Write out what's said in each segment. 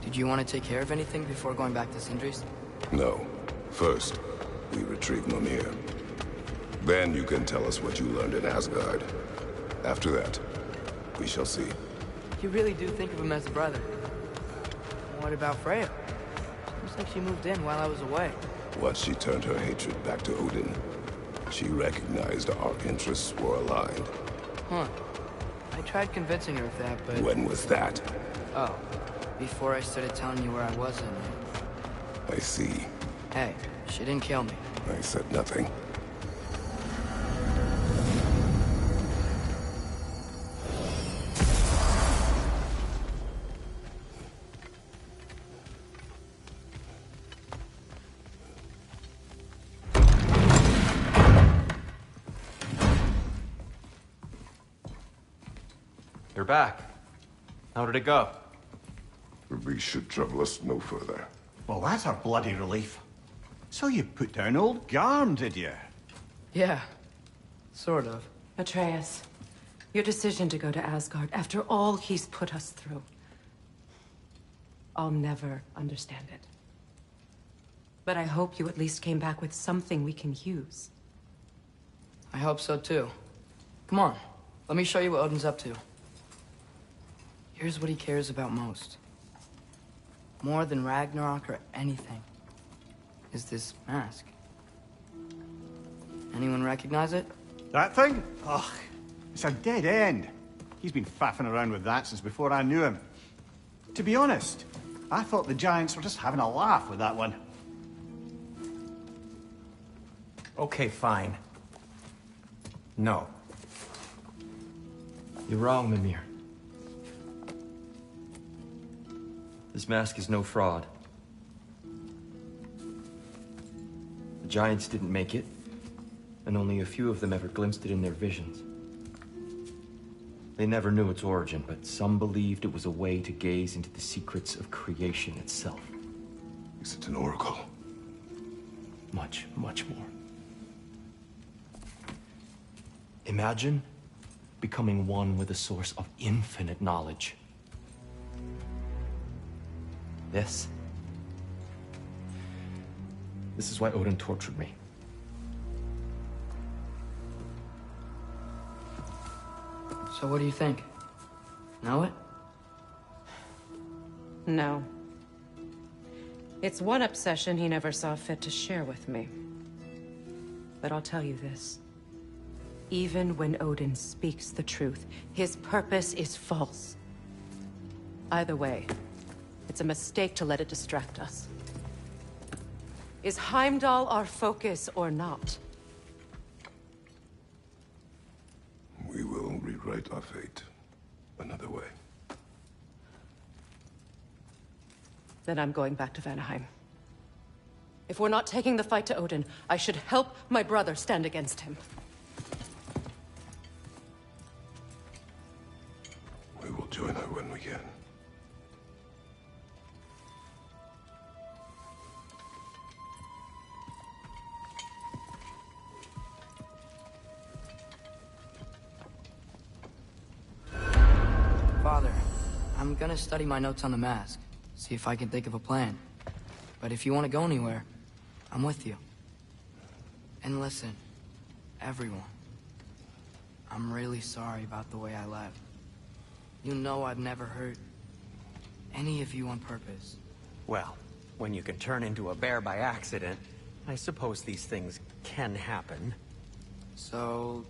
Did you want to take care of anything before going back to Sindri's? No. First, we retrieve Mimir. Then you can tell us what you learned in Asgard. After that, we shall see. You really do think of him as a brother. What about Freya? Seems like she moved in while I was away. Once she turned her hatred back to Odin, she recognized our interests were aligned. Huh. I tried convincing her of that, but... When was that? Oh, before I started telling you where I was in. I see. Hey, she didn't kill me. I said nothing. You're back. How did it go? We should trouble us no further. Well, that's a bloody relief. So you put down old Garm, did you? Yeah, sort of. Atreus, your decision to go to Asgard after all he's put us through. I'll never understand it. But I hope you at least came back with something we can use. I hope so too. Come on, let me show you what Odin's up to. Here's what he cares about most. More than Ragnarok or anything. Is this mask. Anyone recognize it? That thing? Ugh, it's a dead end. He's been faffing around with that since before I knew him. To be honest, I thought the Giants were just having a laugh with that one. Okay, fine. No. You're wrong, Mimir. This mask is no fraud. The Giants didn't make it, and only a few of them ever glimpsed it in their visions. They never knew its origin, but some believed it was a way to gaze into the secrets of creation itself. Is it an oracle? Much, much more. Imagine becoming one with a source of infinite knowledge. This is why Odin tortured me. So what do you think? Know it? No. It's one obsession he never saw fit to share with me. But I'll tell you this. Even when Odin speaks the truth, his purpose is false. Either way, it's a mistake to let it distract us. Is Heimdall our focus or not? We will rewrite our fate another way. Then I'm going back to Vanaheim. If we're not taking the fight to Odin, I should help my brother stand against him. We will join her when we can. Father, I'm gonna study my notes on the mask, see if I can think of a plan. But if you want to go anywhere, I'm with you. And listen, everyone. I'm really sorry about the way I left. You know I've never hurt any of you on purpose. Well, when you can turn into a bear by accident, I suppose these things can happen. So,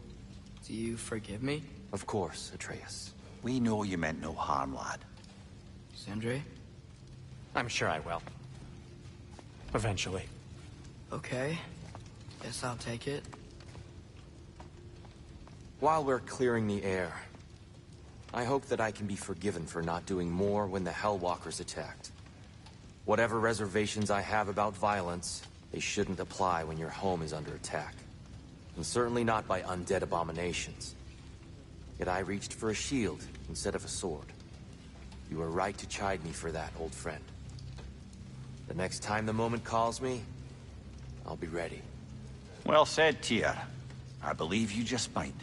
do you forgive me? Of course, Atreus. We know you meant no harm, lad. Sindri? I'm sure I will. Eventually. Okay. Guess I'll take it. While we're clearing the air, I hope that I can be forgiven for not doing more when the Hellwalkers attacked. Whatever reservations I have about violence, they shouldn't apply when your home is under attack. And certainly not by undead abominations. Yet I reached for a shield instead of a sword. You were right to chide me for that, old friend. The next time the moment calls me, I'll be ready. Well said, Tyr. I believe you just might.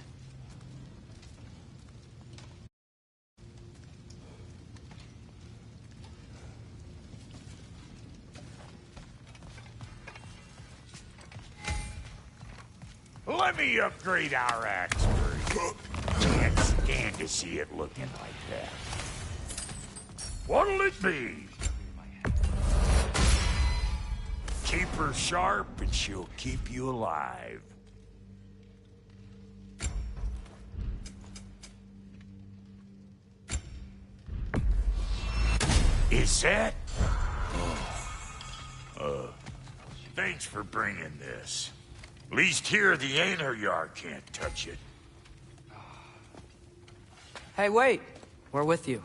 Let me upgrade our axe for you. Can't stand to see it looking like that. What'll it be? Keep her sharp and she'll keep you alive. Is that? Thanks for bringing this. At least here the Einherjar can't touch it. Hey, wait! We're with you.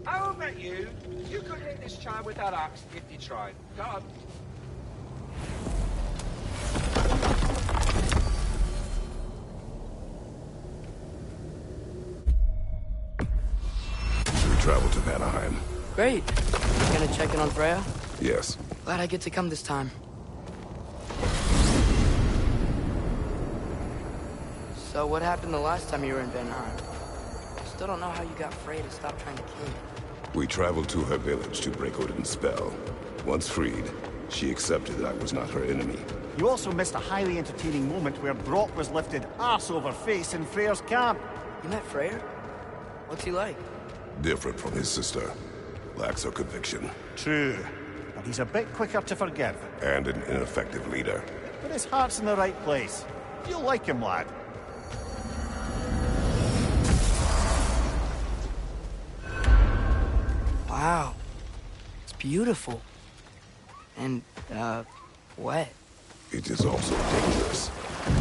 I'll bet you could hit this child with that axe if you tried. Go on. Travel to Vanaheim. Great. You gonna check in on Freya? Yes. Glad I get to come this time. So what happened the last time you were in Vanaheim? Still don't know how you got Freya to stop trying to kill you. We traveled to her village to break Odin's spell. Once freed, she accepted that I was not her enemy. You also missed a highly entertaining moment where Brock was lifted arse over face in Freyr's camp. You met Freyr? What's he like? Different from his sister. Lacks her conviction. True. And he's a bit quicker to forgive. And an ineffective leader. But his heart's in the right place. You'll like him, lad. Wow. It's beautiful. And, wet. It is also dangerous.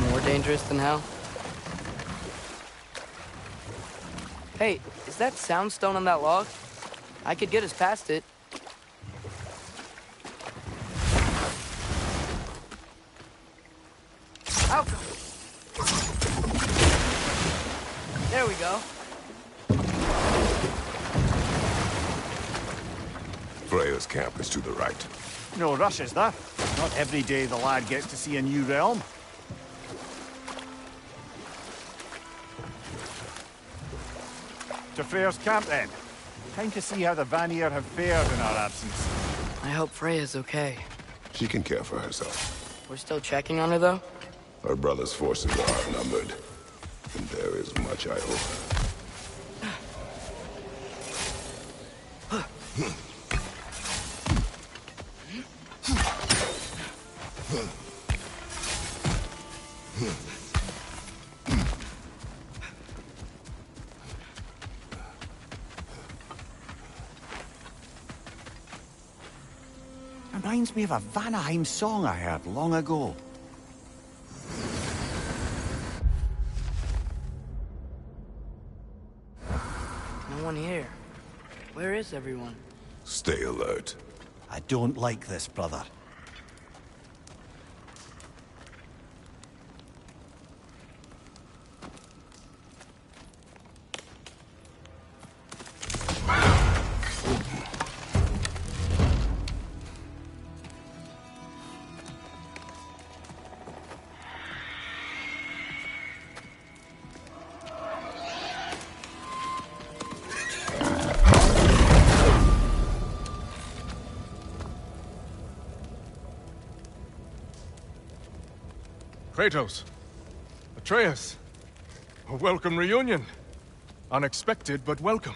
More dangerous than hell? Hey, is that soundstone on that log? I could get us past it. Out! There we go. Freya's camp is to the right. No rush, is there? Not every day the lad gets to see a new realm. To Freyr's camp, then. Time to see how the Vanir have fared in our absence. I hope Freya's okay. She can care for herself. We're still checking on her, though? Her brother's forces are outnumbered. And there is much I hope. Reminds me of a Vanaheim song I heard long ago. No one here. Where is everyone? Stay alert. I don't like this, brother. Kratos, Atreus, a welcome reunion. Unexpected, but welcome.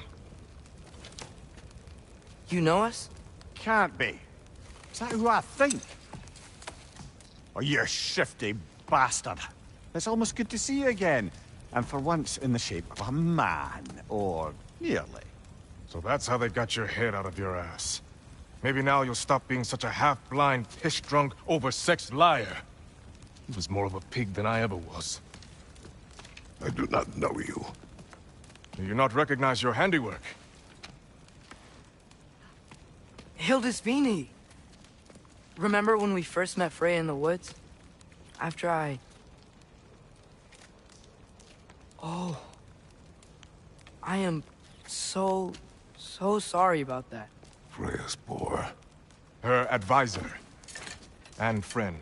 You know us? Can't be. Is that who I think? Oh, you shifty bastard. It's almost good to see you again. And for once in the shape of a man, or nearly. So that's how they got your head out of your ass. Maybe now you'll stop being such a half-blind, piss-drunk, oversexed liar. He was more of a pig than I ever was. I do not know you. Do you not recognize your handiwork? Hildisvini! Remember when we first met Freya in the woods? After I... Oh. I am so sorry about that. Freya's boar. Her advisor. And friend.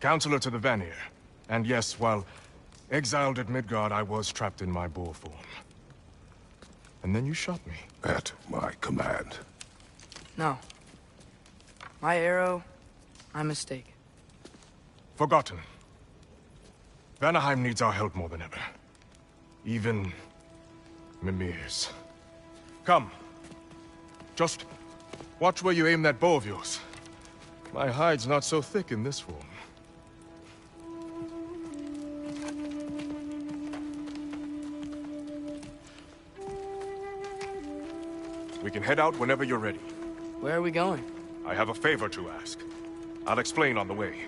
Counselor to the Vanir. And yes, while exiled at Midgard, I was trapped in my boar form. And then you shot me. At my command. No. My arrow, my mistake. Forgotten. Vanaheim needs our help more than ever. Even Mimir's. Come. Just watch where you aim that bow of yours. My hide's not so thick in this form. We can head out whenever you're ready. Where are we going? I have a favor to ask. I'll explain on the way.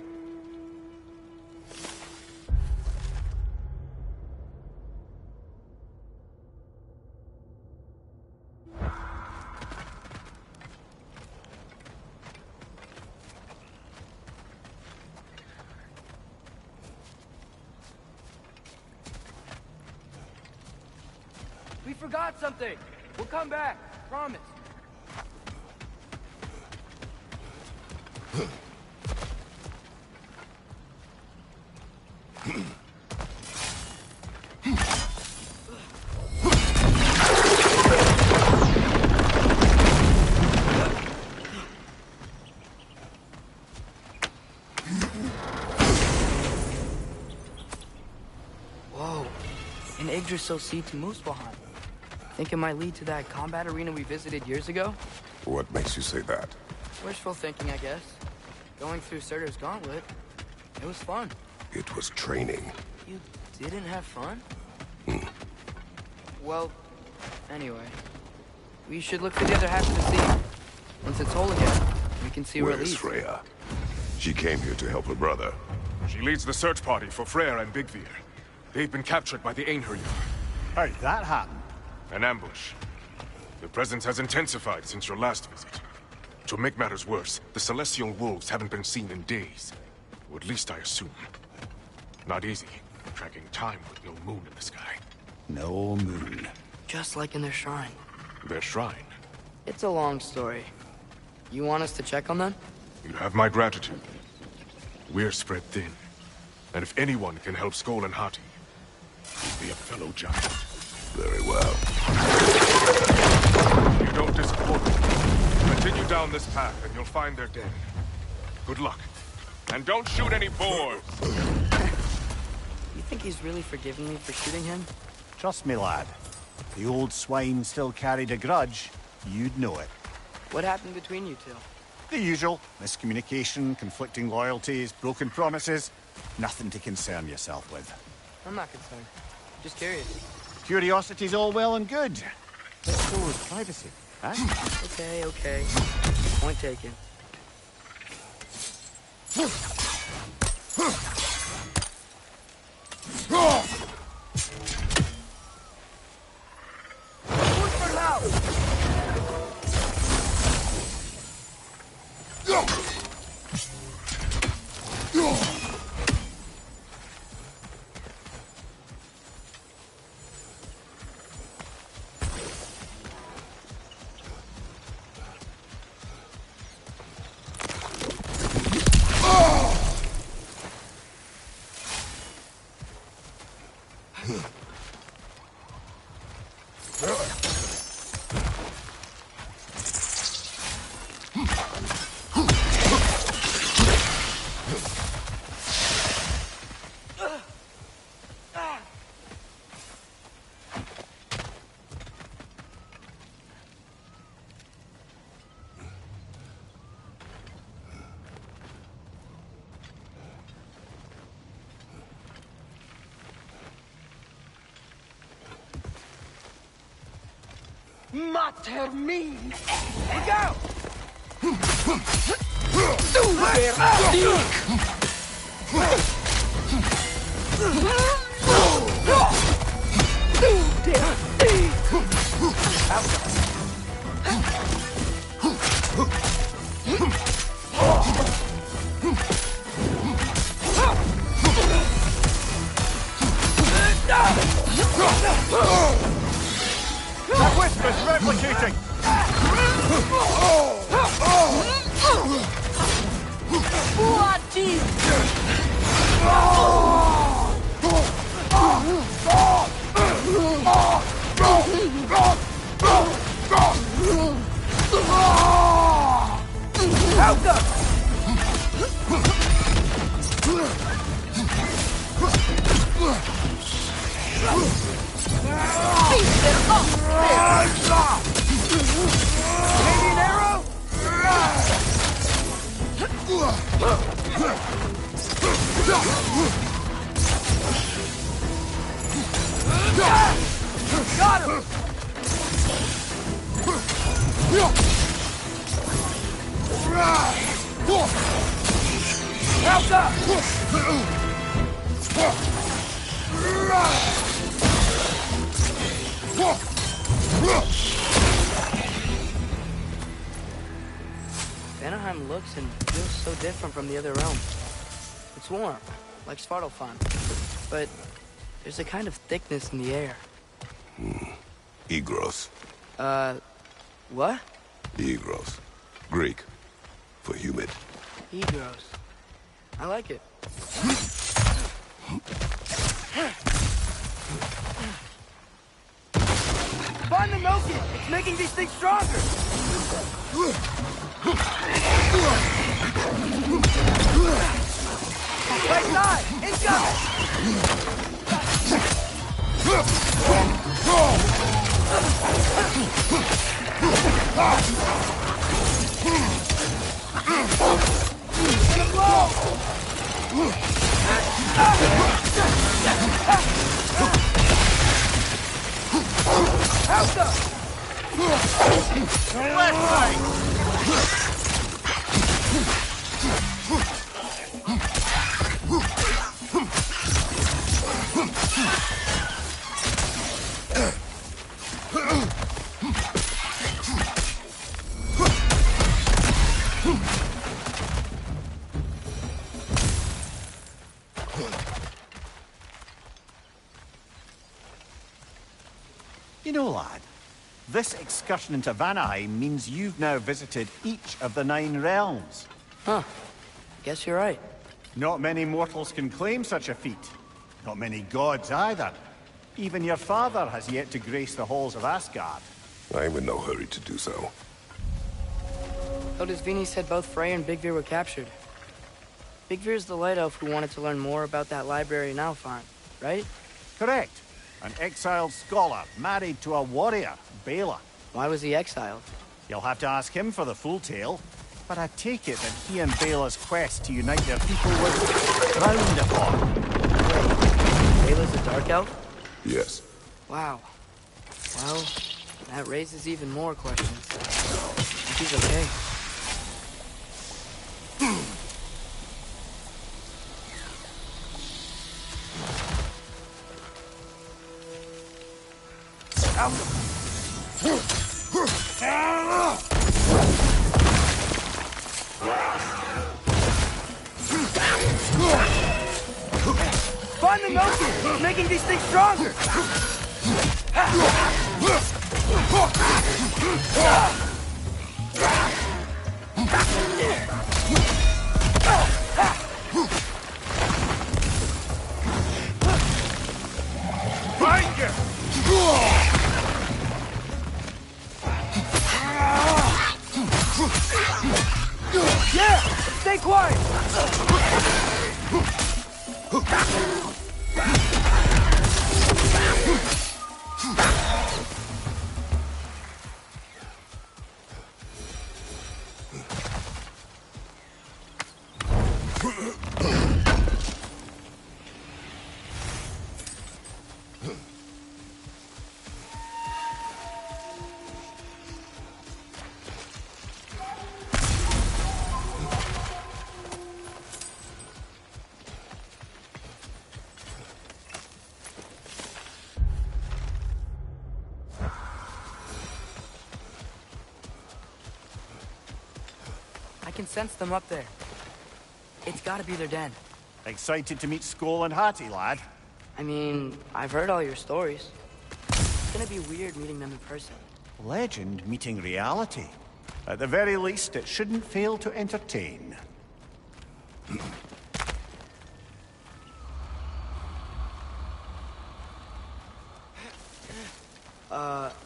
We forgot something. We'll come back. Promise. Whoa. An Yggdrasil seed to Muspelheim. Think it might lead to that combat arena we visited years ago? What makes you say that? Wishful thinking, I guess. Going through Surtur's gauntlet, it was fun. It was training. You didn't have fun? Well, anyway. We should look for the other half of the sea. Once it's whole again, we can see where it Where's leads. Freya? She came here to help her brother. She leads the search party for Freyr and Bigvir. They've been captured by the Einherjar. How'd that happen? An ambush. The presence has intensified since your last visit. To make matters worse, the Celestial Wolves haven't been seen in days. Or at least I assume. Not easy, tracking time with no moon in the sky. No moon. Just like in their shrine. Their shrine. It's a long story. You want us to check on them? You have my gratitude. We're spread thin. And if anyone can help Skoll and Hati, he'll be a fellow giant. Very well. You don't disappoint me. Continue down this path and you'll find their den. Good luck. And don't shoot any boars! You think he's really forgiven me for shooting him? Trust me, lad. If the old swine still carried a grudge, you'd know it. What happened between you two? The usual. Miscommunication, conflicting loyalties, broken promises. Nothing to concern yourself with. I'm not concerned. Just curious. Curiosity's all well and good. Let's go with privacy, huh? Okay. Point taken. Mater me! We go! That whisper's replicating! What? Got him! Help up! Vanaheim looks and feels so different from the other realms. It's warm, like Svartalfheim, but there's a kind of thickness in the air. Egros. What? Egros. Greek. For humid. Egros. I like it. Find the Noki! It's making these things stronger! Right side! Incoming! You know, lad, this excursion into Vanaheim means you've now visited each of the 9 realms. Huh. Guess you're right. Not many mortals can claim such a feat. Not many gods either. Even your father has yet to grace the halls of Asgard. I'm in no hurry to do so. Hildisvini said both Frey and Big Veer were captured. Big Veer's the light elf who wanted to learn more about that library in Alfheim, right? Correct. An exiled scholar married to a warrior, Bela. Why was he exiled? You'll have to ask him for the full tale, but I take it that he and Bela's quest to unite their people was frowned upon. Bela's a dark elf? Yes. Wow. Well, that raises even more questions. If he's okay. Find the Noki! It's making these things stronger! Find you! Yeah! Stay quiet! I can sense them up there. It's gotta be their den. Excited to meet Skoll and Hattie, lad? I mean, I've heard all your stories. It's gonna be weird meeting them in person. Legend meeting reality. At the very least, it shouldn't fail to entertain.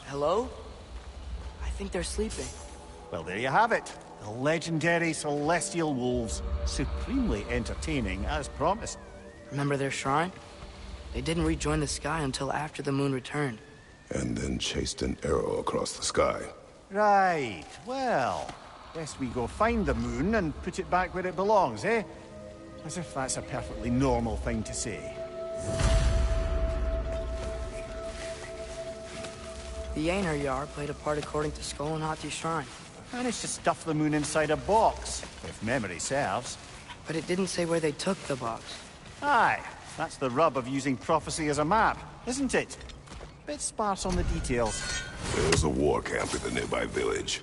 Hello? I think they're sleeping. Well, there you have it. The legendary celestial wolves. Supremely entertaining, as promised. Remember their shrine? They didn't rejoin the sky until after the moon returned. And then chased an arrow across the sky. Right. Well, best we go find the moon and put it back where it belongs, eh? As if that's a perfectly normal thing to say. The Yar played a part according to Skull and Hati's shrine. Managed to stuff the moon inside a box, if memory serves. But it didn't say where they took the box. Aye, that's the rub of using prophecy as a map, isn't it? Bit sparse on the details. There's a war camp in the nearby village.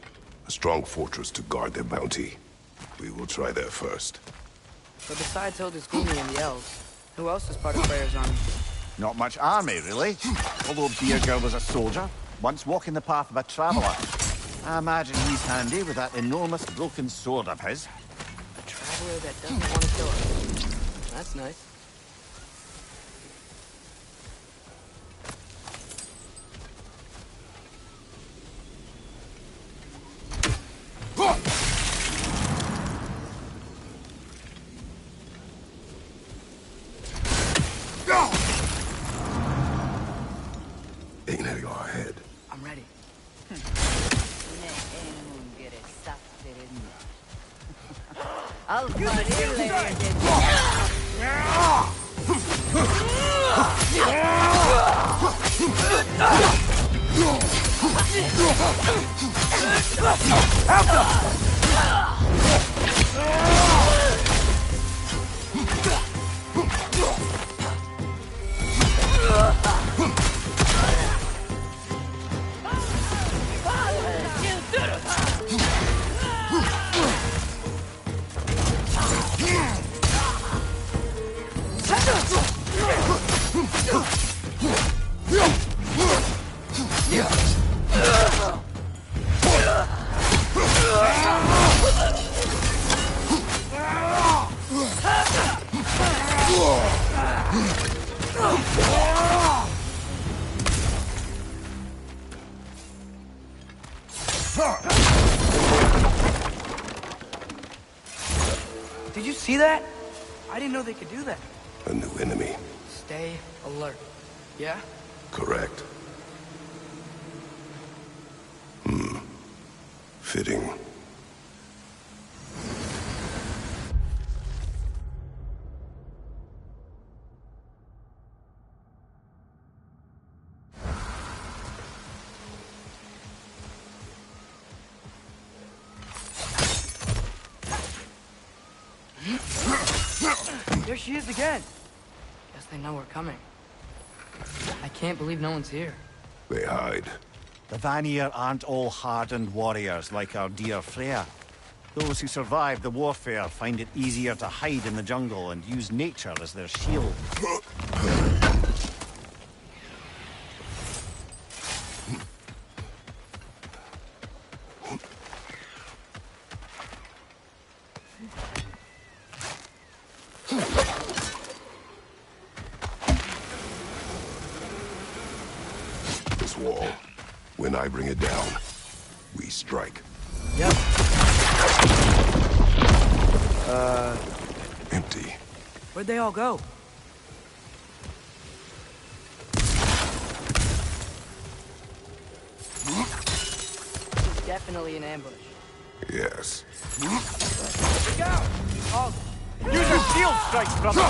A strong fortress to guard their bounty. We will try there first. But besides Hildisguni and the elves, who else is part of Freyr's army? Not much army, really. Although Beerger was a soldier, once walking the path of a traveller. I imagine he's handy with that enormous broken sword of his. A traveler that doesn't want to kill us. That's nice. I'm ready. Did you see that? I didn't know they could do that. A new enemy. Stay alert. Yeah? Correct. Fitting. There she is again. Guess they know we're coming. I can't believe no one's here. They hide. The Vanir aren't all hardened warriors like our dear Freya. Those who survive the warfare find it easier to hide in the jungle and use nature as their shield. This wall. When I bring it down, we strike. Yep. Empty. Where'd they all go? Definitely an ambush. Yes. Look out! Oh. Use your shield strikes, brother!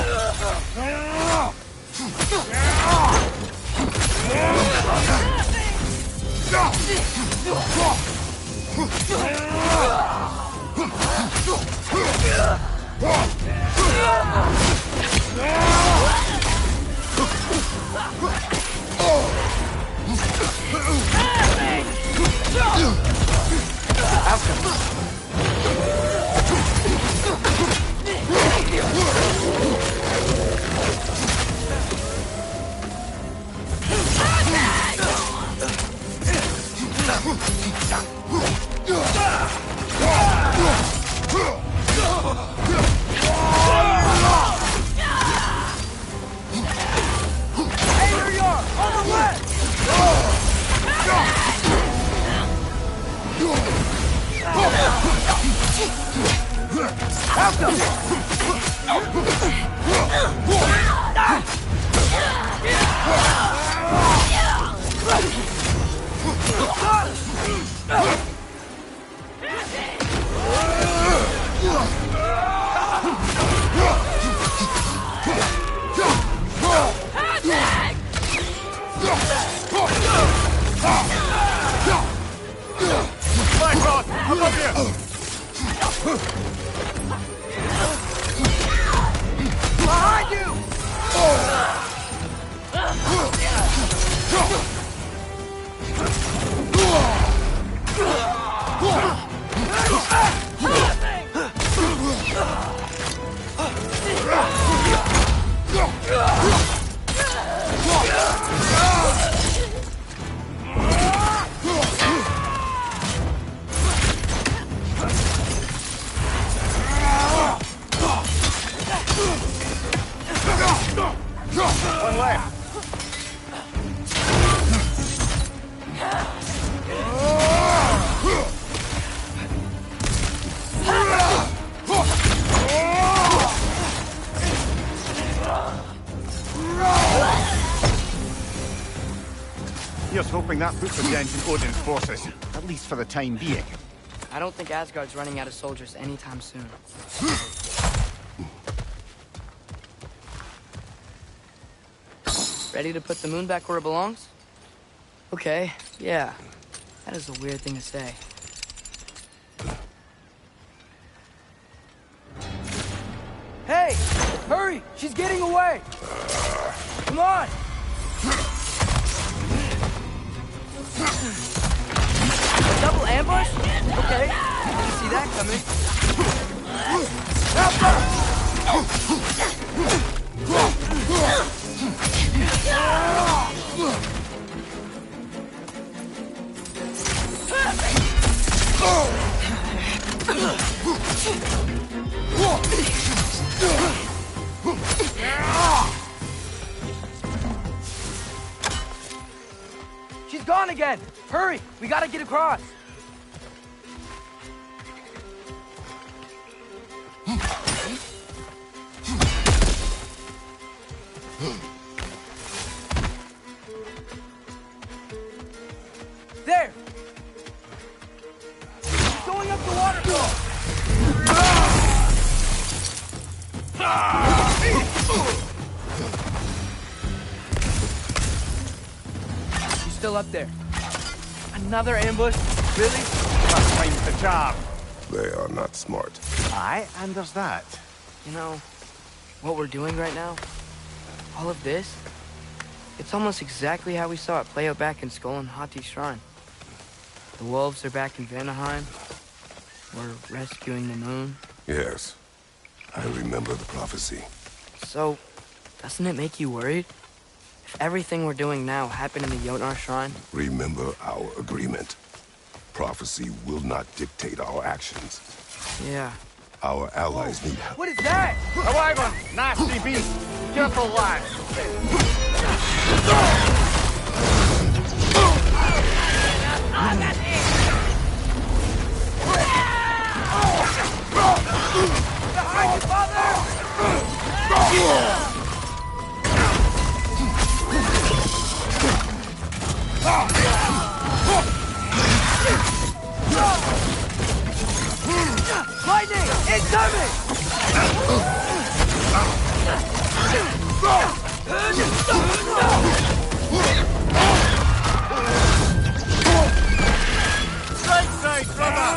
Above you! Behind you! One left. Here's hoping that puts a dent in Odin's forces, at least for the time being. I don't think Asgard's running out of soldiers anytime soon. Ready to put the moon back where it belongs? Okay, yeah. That is a weird thing to say. Hey! Hurry! She's getting away! Come on! A double ambush? Okay. Didn't see that coming. Help her! She's gone again! Hurry! We gotta get across! There! She's going up the waterfall! She's still up there. Another ambush? Really? Last time's the charm. They are not smart. Aye, and there's that. You know, what we're doing right now, all of this, it's almost exactly how we saw it play out back in Skull and Hati's shrine. The wolves are back in Vanaheim. We're rescuing the moon. Yes, I remember the prophecy. So, doesn't it make you worried? If everything we're doing now happened in the Jotnar shrine? Remember our agreement. Prophecy will not dictate our actions. Yeah. Our allies need help. What is that? A wagon! Nasty beast! Careful, lad! Behind you, father! Lightning! Incoming! Right side, brother!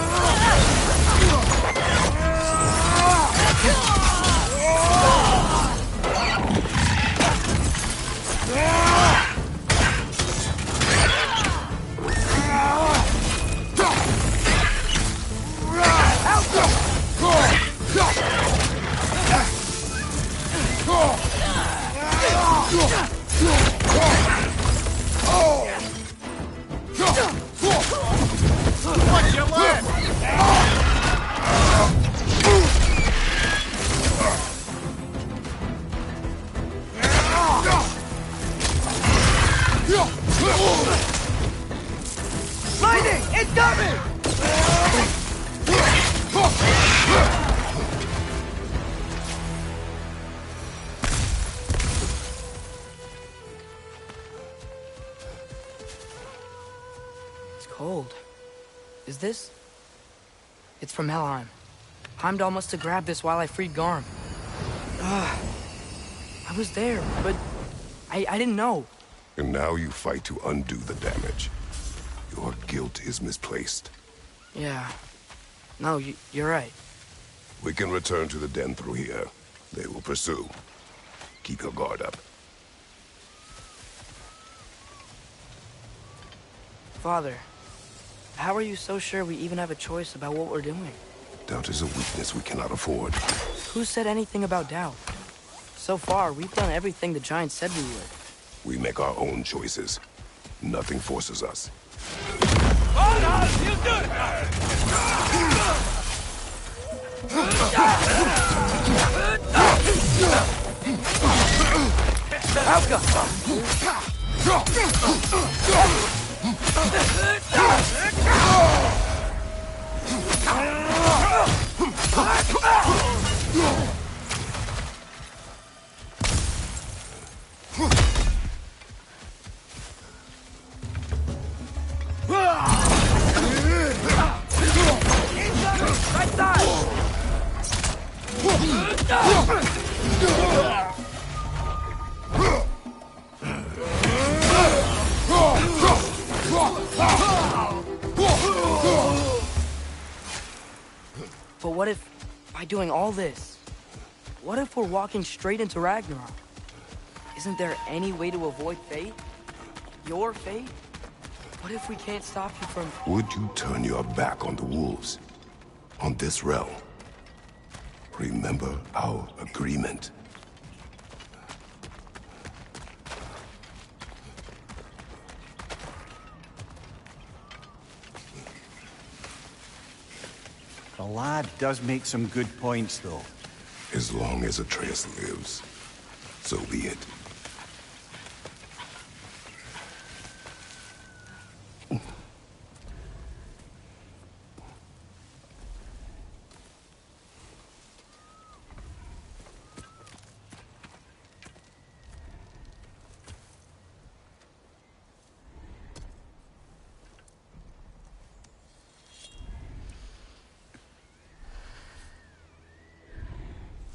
Watch your left! Lightning! Incoming! It's cold. Is this? It's from Helheim. Heimdall must have grabbed this while I freed Garm. I was there, but I didn't know. And now you fight to undo the damage. Your guilt is misplaced. Yeah, No, you're right. We can return to the den through here. They will pursue. Keep your guard up. Father, how are you so sure we even have a choice about what we're doing? Doubt is a weakness we cannot afford. Who said anything about doubt? So far, we've done everything the Giants said we would. We make our own choices. Nothing forces us. But what if, by doing all this, what if we're walking straight into Ragnarok? Isn't there any way to avoid fate? Your fate? What if we can't stop you from... Would you turn your back on the wolves? On this realm? Remember our agreement. The lad does make some good points, though. As long as Atreus lives, so be it.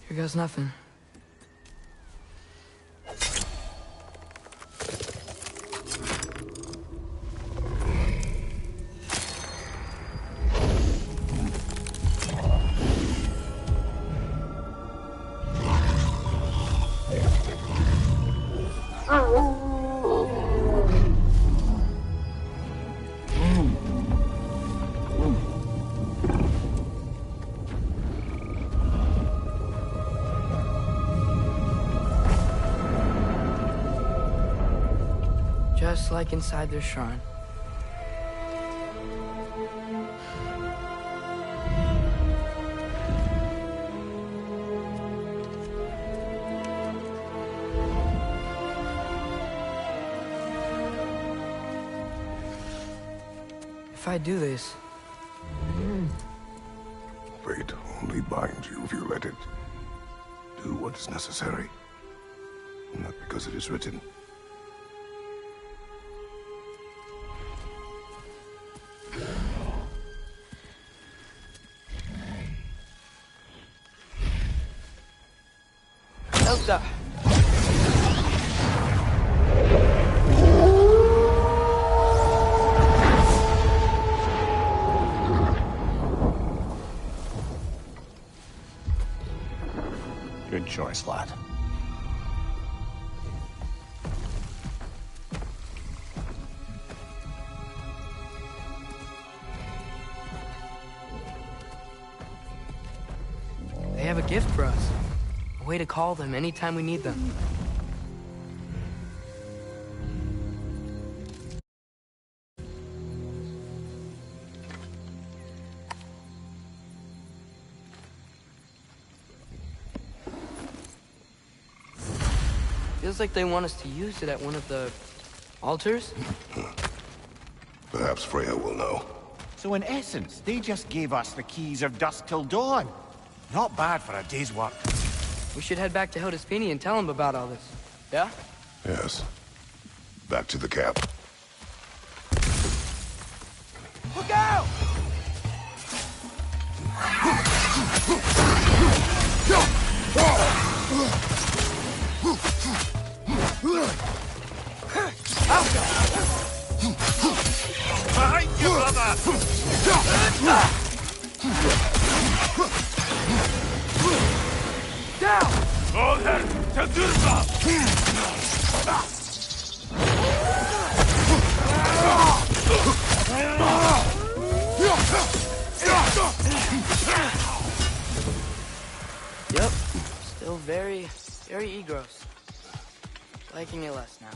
Here goes nothing. Just like inside their shrine. If I do this... Fate only binds you if you let it. Do what is necessary. Not because it is written. Elsa! Good choice, lad. They have a gift for us. A way to call them anytime we need them. Feels like they want us to use it at one of the... altars? Perhaps Freya will know. So in essence, they just gave us the keys of dusk till dawn. Not bad for a day's work. We should head back to Hildespini and tell him about all this. Yeah? Yes. Back to the camp. Look out! Behind you, brother! Down! Oder Tadurba! Yep. Still very gross. Liking it less now.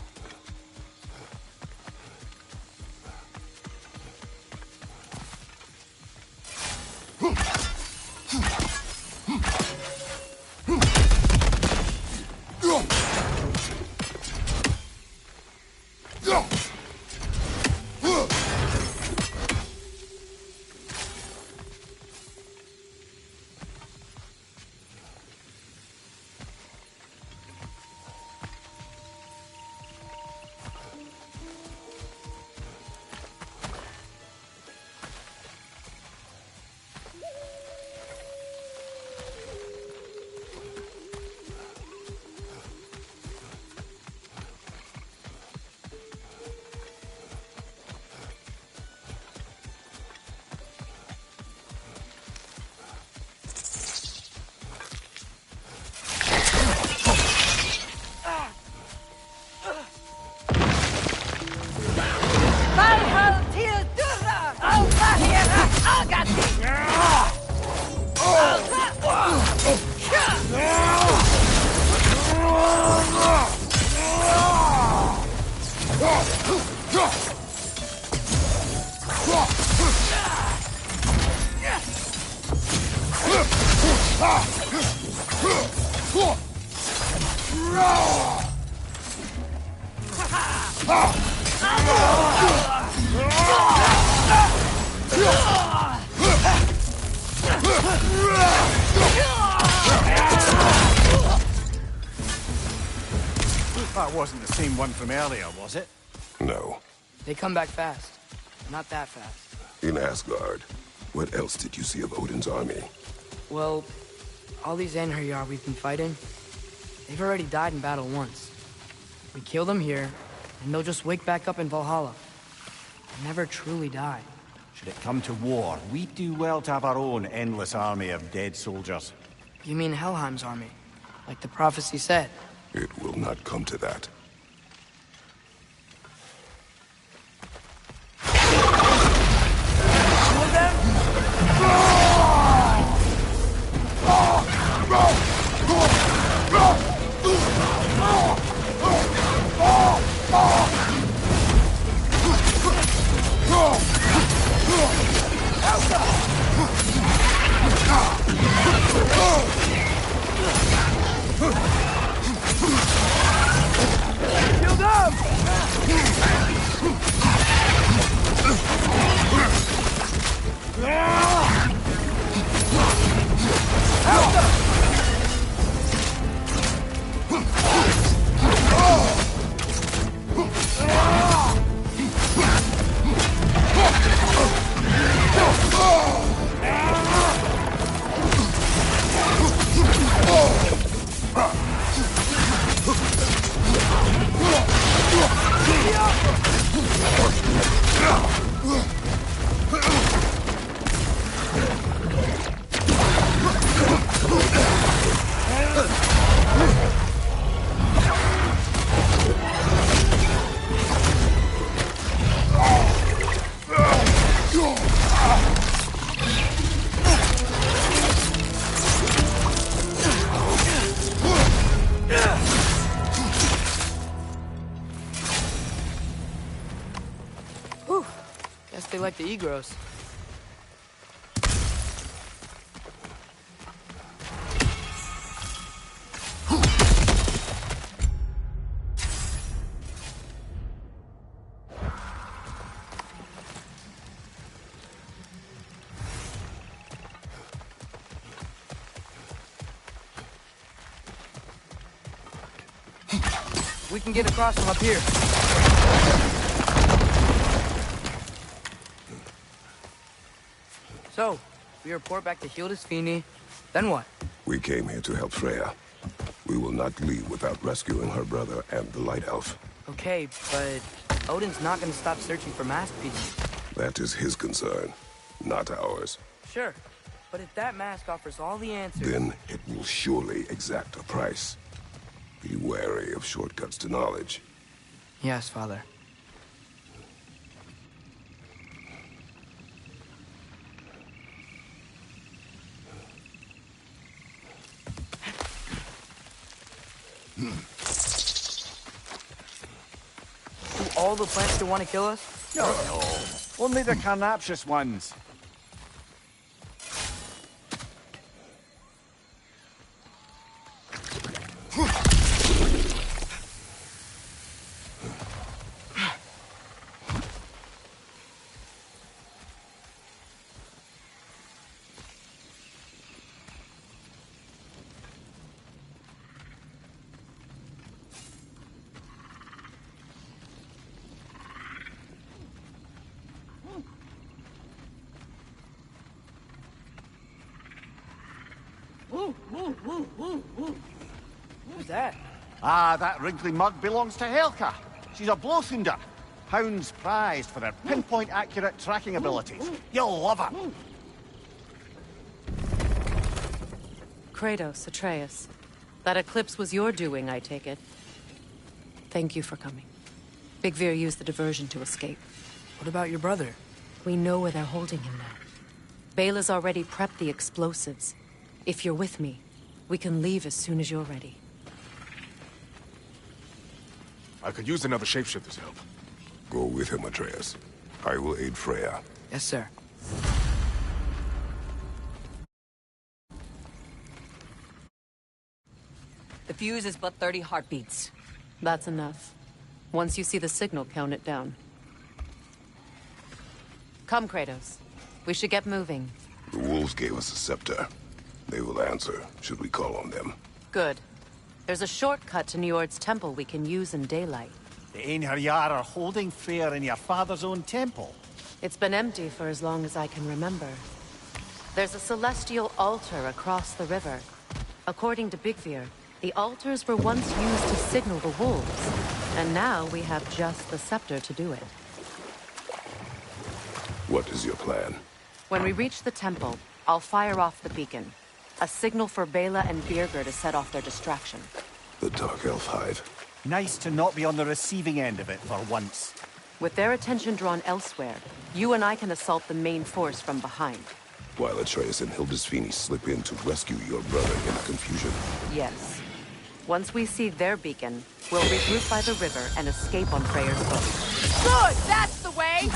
That wasn't the same one from earlier, was it? No. They come back fast. Not that fast. In Asgard, what else did you see of Odin's army? Well, all these Einherjar we've been fighting, they've already died in battle once. We kill them here, and they'll just wake back up in Valhalla. They never truly die. Should it come to war, we'd do well to have our own endless army of dead soldiers. You mean Helheim's army? Like the prophecy said? It will not come to that. Whew. Guess they like the Egros. We can get across from up here. So, we report back to Hildisvini, then what? We came here to help Freya. We will not leave without rescuing her brother and the Light Elf. Okay, but Odin's not gonna stop searching for masterpieces. That is his concern, not ours. Sure, But if that mask offers all the answers... Then it will surely exact a price. Be wary of shortcuts to knowledge. Yes, Father. Do all the plants still want to kill us? No. Only the carnivorous ones. Who's that? Ah, that wrinkly mug belongs to Helka. She's a blowthunder. Hounds prized for their pinpoint accurate tracking abilities. You'll love her. Kratos, Atreus. That eclipse was your doing, I take it. Thank you for coming. Big Veer used the diversion to escape. What about your brother? We know where they're holding him now. Bela's already prepped the explosives. If you're with me, we can leave as soon as you're ready. I could use another shapeshifter's help. Go with him, Atreus. I will aid Freya. Yes, sir. The fuse is but 30 heartbeats. That's enough. Once you see the signal, count it down. Come, Kratos. We should get moving. The wolves gave us a scepter. They will answer, should we call on them. Good. There's a shortcut to Njord's temple we can use in daylight. The Einherjar are holding Freyr in your father's own temple. It's been empty for as long as I can remember. There's a celestial altar across the river. According to Big Veer, the altars were once used to signal the wolves, and now we have just the scepter to do it. What is your plan? When we reach the temple, I'll fire off the beacon. A signal for Bela and Birgir to set off their distraction. The Dark Elf Hive. Nice to not be on the receiving end of it for once. With their attention drawn elsewhere, you and I can assault the main force from behind. While Atreus and Hildisvini slip in to rescue your brother in the confusion. Yes. Once we see their beacon, we'll regroup by the river and escape on Freyr's boat. Good! That's the way!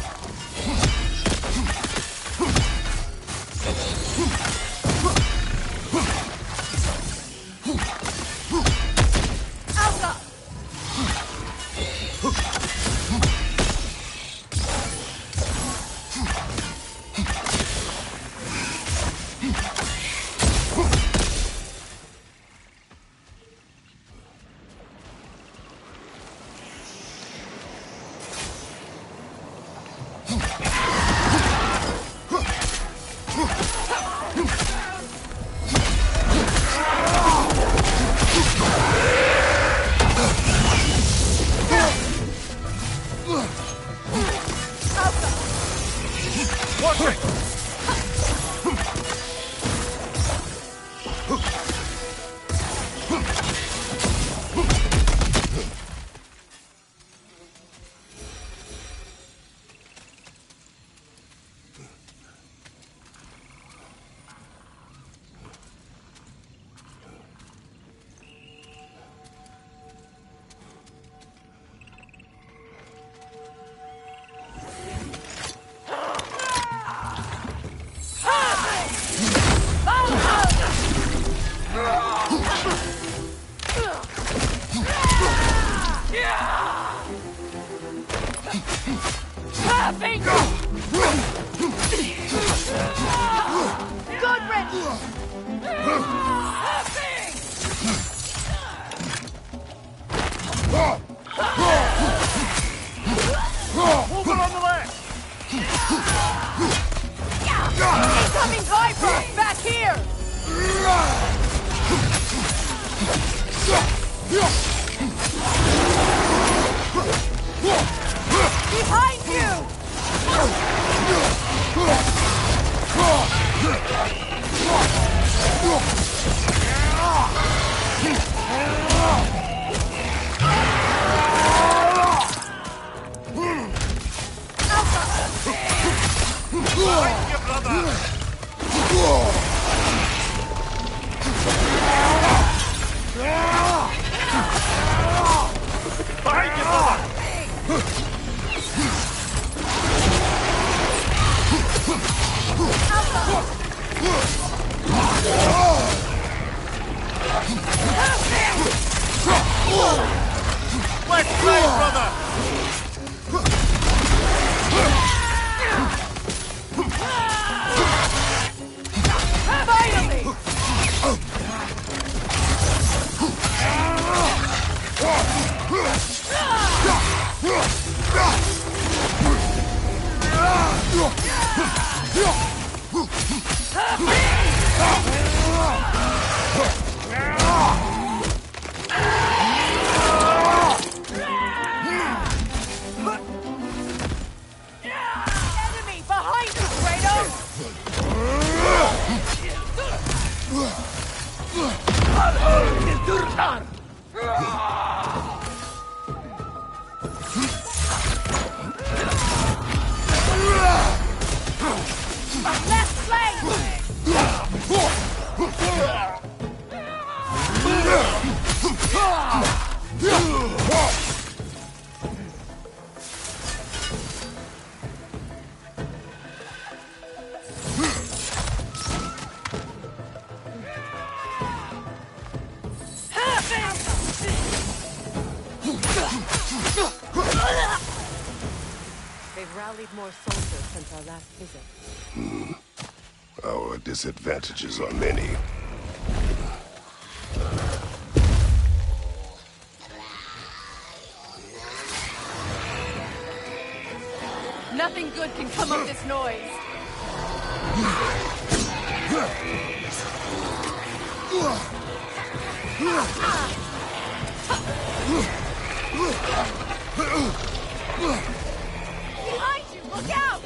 Behind you! Enemy behind us, Kratos! Left flank! They've rallied more soldiers since our last visit. Our disadvantages are many. Nothing good can come of this noise. Behind you! Look out!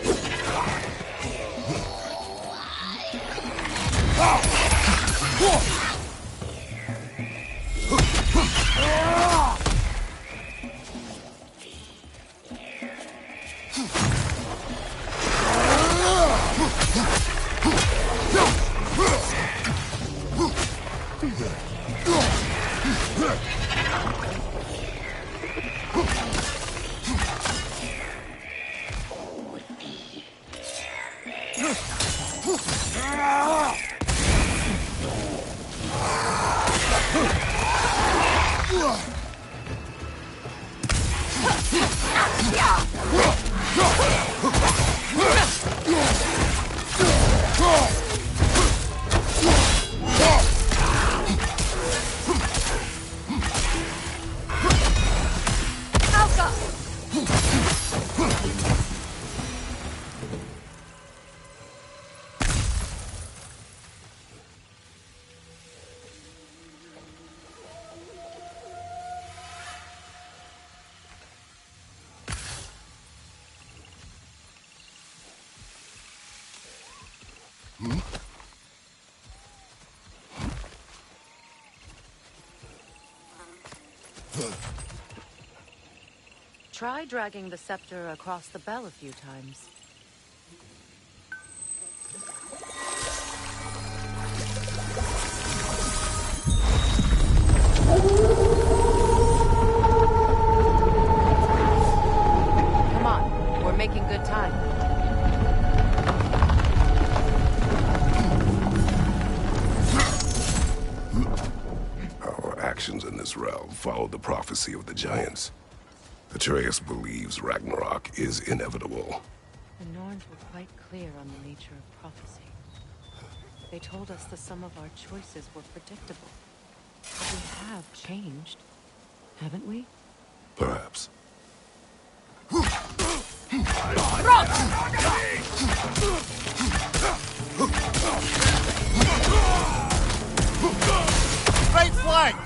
Try dragging the scepter across the bell a few times. Come on, we're making good time. Our actions in this realm follow the prophecy of the giants. Atreus believes Ragnarok is inevitable. The Norns were quite clear on the nature of prophecy. They told us the sum of our choices were predictable. But we have changed, haven't we? Perhaps. Right flank!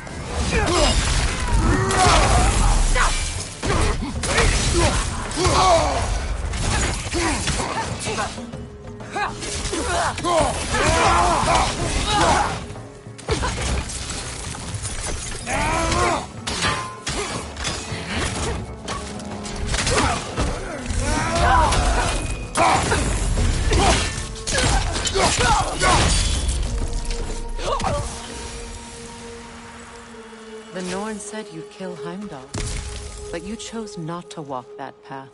The Norn said you'd kill Heimdall, but you chose not to walk that path.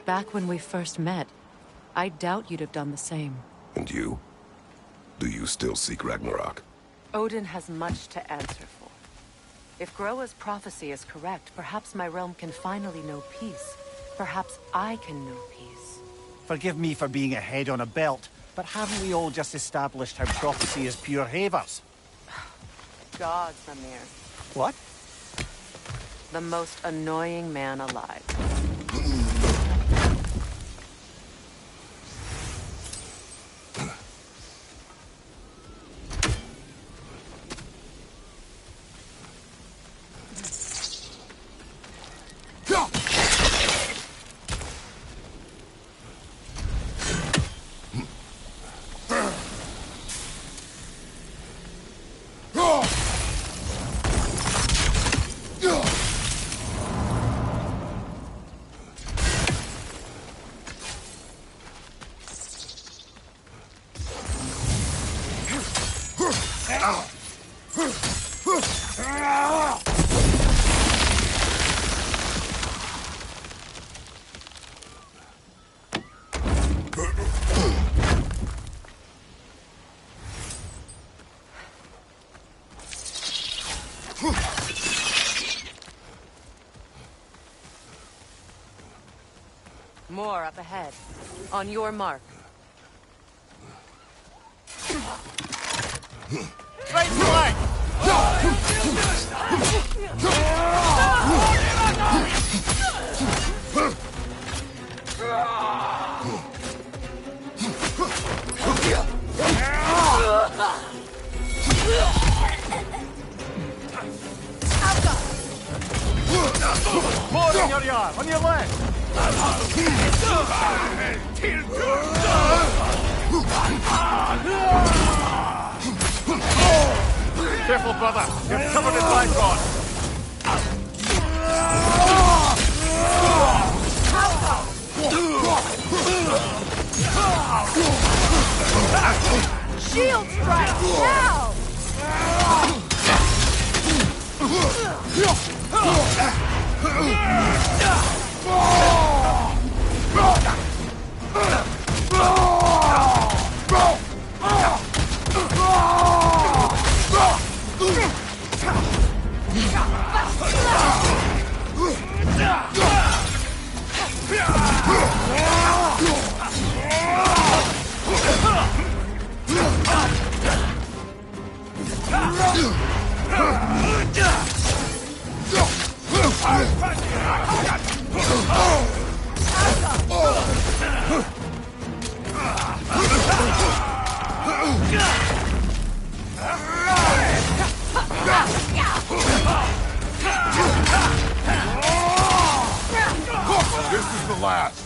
Back when we first met, I doubt you'd have done the same. And you? Do you still seek Ragnarok? Odin has much to answer for. If Groa's prophecy is correct, perhaps my realm can finally know peace. Perhaps I can know peace. Forgive me for being a head on a belt, but haven't we all just established how prophecy is pure havers? Gods, Mimir. What? The most annoying man alive. More up ahead. On your mark. Right flank! More on your yard, on your left! Careful, brother. You're covered in Blackrod. Shield strike now! This is the last.